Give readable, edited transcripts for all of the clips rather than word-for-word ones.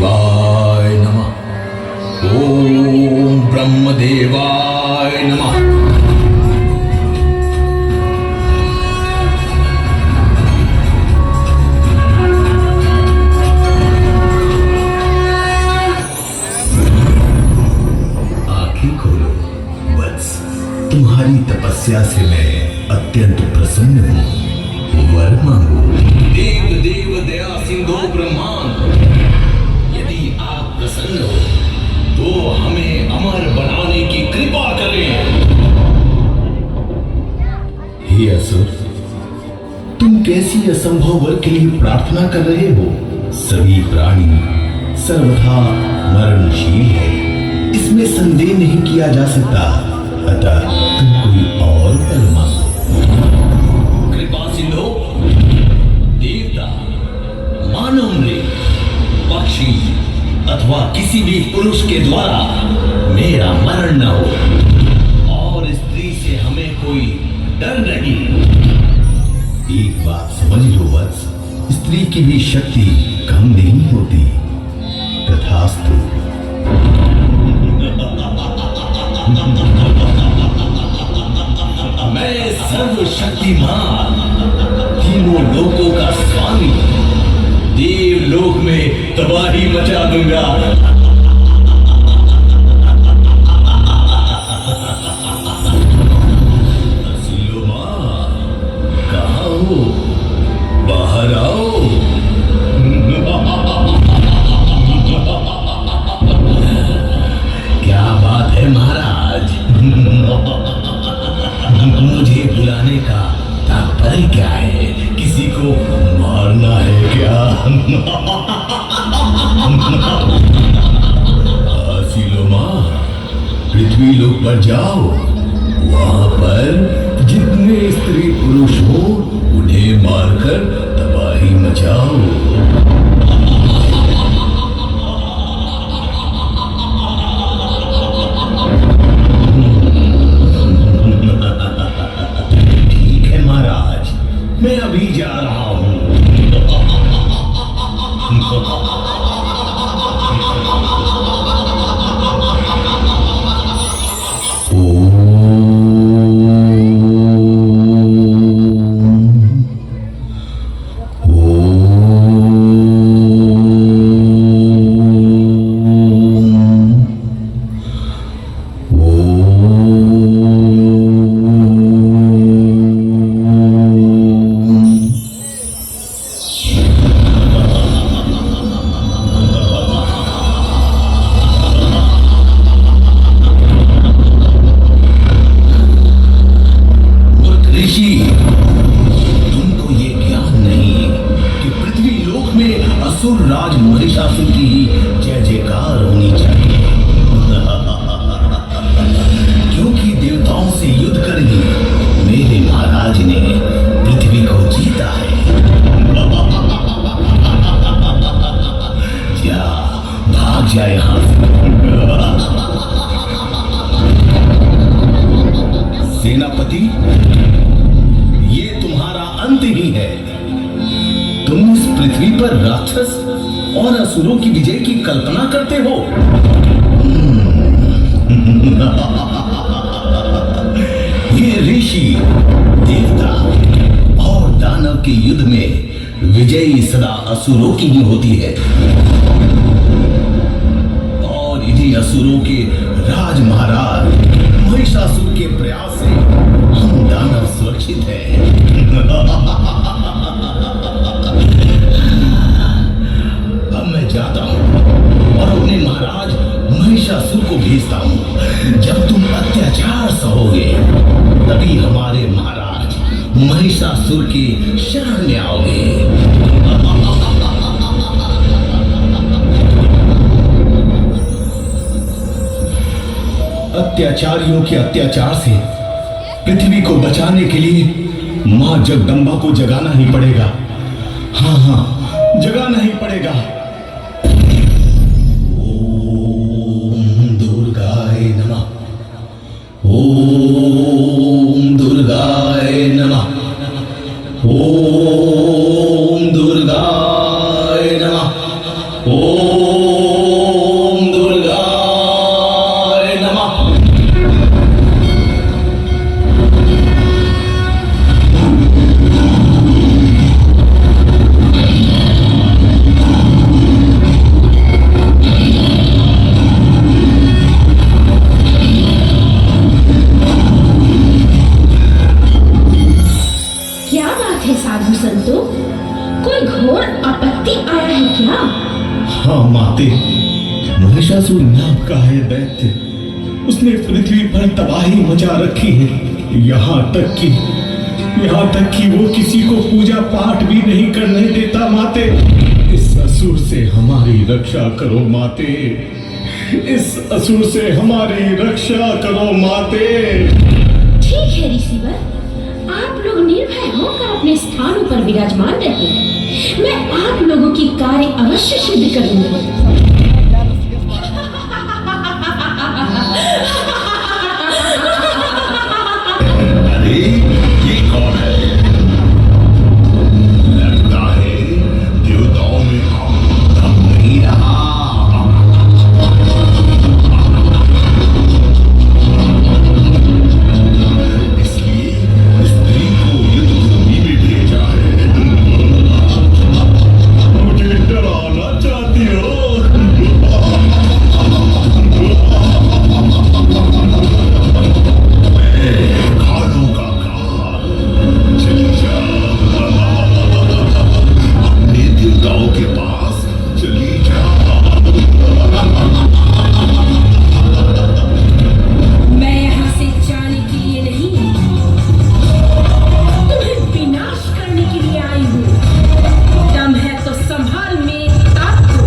ब्रह्मदेवाय नमः। ओम ब्रह्मदेवाय नमः। आंखें खोलो वत्स, तुम्हारी तपस्या से मैं अत्यंत प्रसन्न हूँ। वर मांगो। देव देव दया सिंधु ब्रह्मांड, यदि आप प्रसन्न हो तो हमें अमर बनाने की कृपा करें। हे असुर, तुम कैसी असंभव वर के लिए प्रार्थना कर रहे हो? सभी प्राणी सर्वथा मरणशील है, इसमें संदेह नहीं किया जा सकता। अतः तुम कोई और वर मांगो। कृपा सिंधु, देवता, मानव ने, पक्षी अथवा किसी भी पुरुष के द्वारा मेरा मरण न हो, और स्त्री से हमें कोई डर नहीं। एक बात समझ लो वत्स, स्त्री की भी शक्ति कम नहीं होती। तथास्तु। मैं सर्वशक्तिमान, तीनों लोकों का स्वामी, देवलोक में तबाही मचा दूंगा। कहाँ हो? बाहर आओ। क्या बात है महाराज? मुझे बुलाने का तात्पर्य क्या है? किसी को मारना है क्या? सिलोमा, पृथ्वी लोक पर जाओ। वहां पर जितने स्त्री पुरुष हो उन्हें मारकर तबाही मचाओ। ठीक है महाराज, मैं अभी जा रहा हूं। तुमको ये ज्ञान नहीं कि पृथ्वी लोक में असुर राज महिषासुर की ही जय जयकार होनी चाहिए। क्योंकि देवताओं से युद्ध कर ही मेरे महाराज ने पृथ्वी को जीता है। जा, भाग जा यहां से। सेनापति, ये तुम्हारा अंत ही है। तुम इस पृथ्वी पर राक्षस और असुरों की विजय की कल्पना करते हो। ये ऋषि, देवता और दानव के युद्ध में विजयी सदा असुरों की ही होती है, और इन्हीं असुरों के राज महाराज महिषासुर के प्रयास से हम दानव सुरक्षित हैं। अब मैं जाता हूं और अपने महाराज महिषासुर को भेजता हूं। जब तुम अत्याचार सहोगे तभी हमारे महाराज महिषासुर के शरण में आओगे। अत्याचारियों के अत्याचार से पृथ्वी को बचाने के लिए मां जगदंबा को जगाना ही पड़ेगा। हाँ, जगाना ही पड़ेगा। ओम दुर्गाय नमः। ओम दुर्गाय नमः। ओम दुर्गाय नमः। ओम हाँ माते, महिषासुर नाम का है दैत्य। उसने पृथ्वी पर तबाही मचा रखी है। यहाँ तक कि वो किसी को पूजा पाठ भी नहीं करने देता माते। इस असुर से हमारी रक्षा करो माते। इस असुर से हमारी रक्षा करो माते। ठीक है ऋषिवर, आप लोग निर्भय होकर अपने स्थानों पर विराजमान रहे। मैं आप लोगों की कार्य अवश्य सिद्ध करूंगा। अरे ये कौन है? लगता है देवताओं में दम नहीं रहा। इसलिए स्त्री को युद्ध भूमि में भेजा है। मुझे डराना चाहती हो? खानों का काल, चली जा। अपने देवताओं के पास चली जा। मैं यहाँ से जाने के लिए नहीं, तुम्हें विनाश करने के लिए आई हूँ। दम है तो संभाल मेरे ताक को।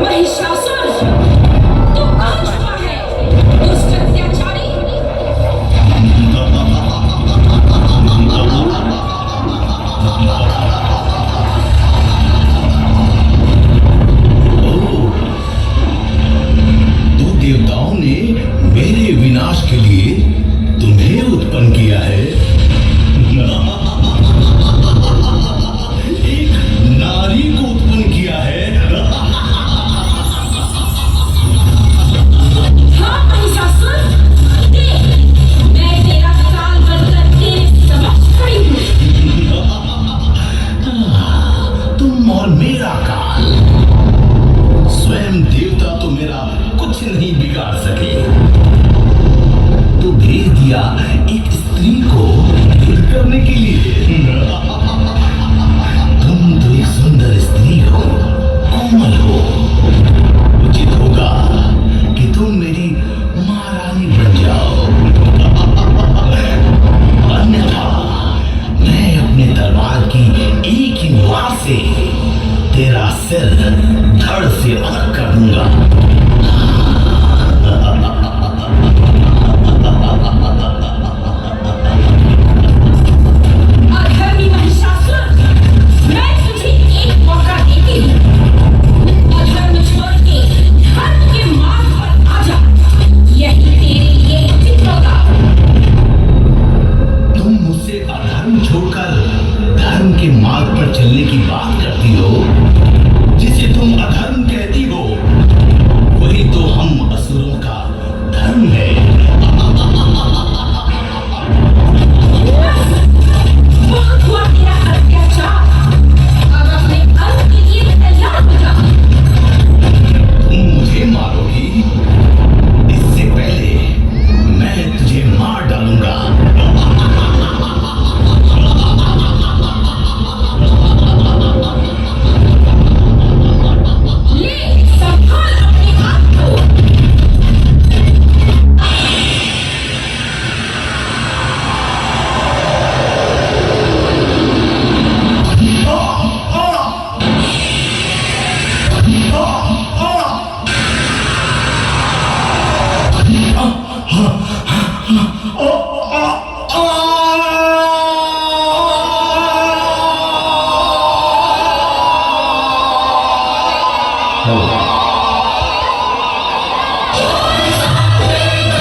महिषासुर, तू कहाँ छुपा है, दुष्ट अत्याचारी? तो देवताओं ने मेरे विनाश के लिए तुम्हें उत्पन्न किया है। एक नारी को उत्पन्न किया है। हाँ महिषासुर, देख, मैं तेरा काल बनकर तेरे समक्ष खड़ी हूँ। तुम और मेरा काल, स्वयं देवता तो मेरा कुछ नहीं बिगाड़ सके। तो भेज दिया एक स्त्री को युद्ध करने के लिए। तुम तो एक सुंदर स्त्री हो, कोमल हो। उचित होगा कि तुम मेरी महारानी बन जाओ। अन्यथा मैं अपने दरबार की एक ही वार से तेरा सिर धड़ से अलग कर दूंगा। अधर्मी महिषासुर, मैं तुझे एक मौका देती हूँ। अधर्म छोड़ के धर्म के मार्ग पर आ जा। यही तेरे लिए उचित होगा। तुम मुझसे अधर्म छोड़कर धर्म के मार्ग पर चलने की बात करती हो,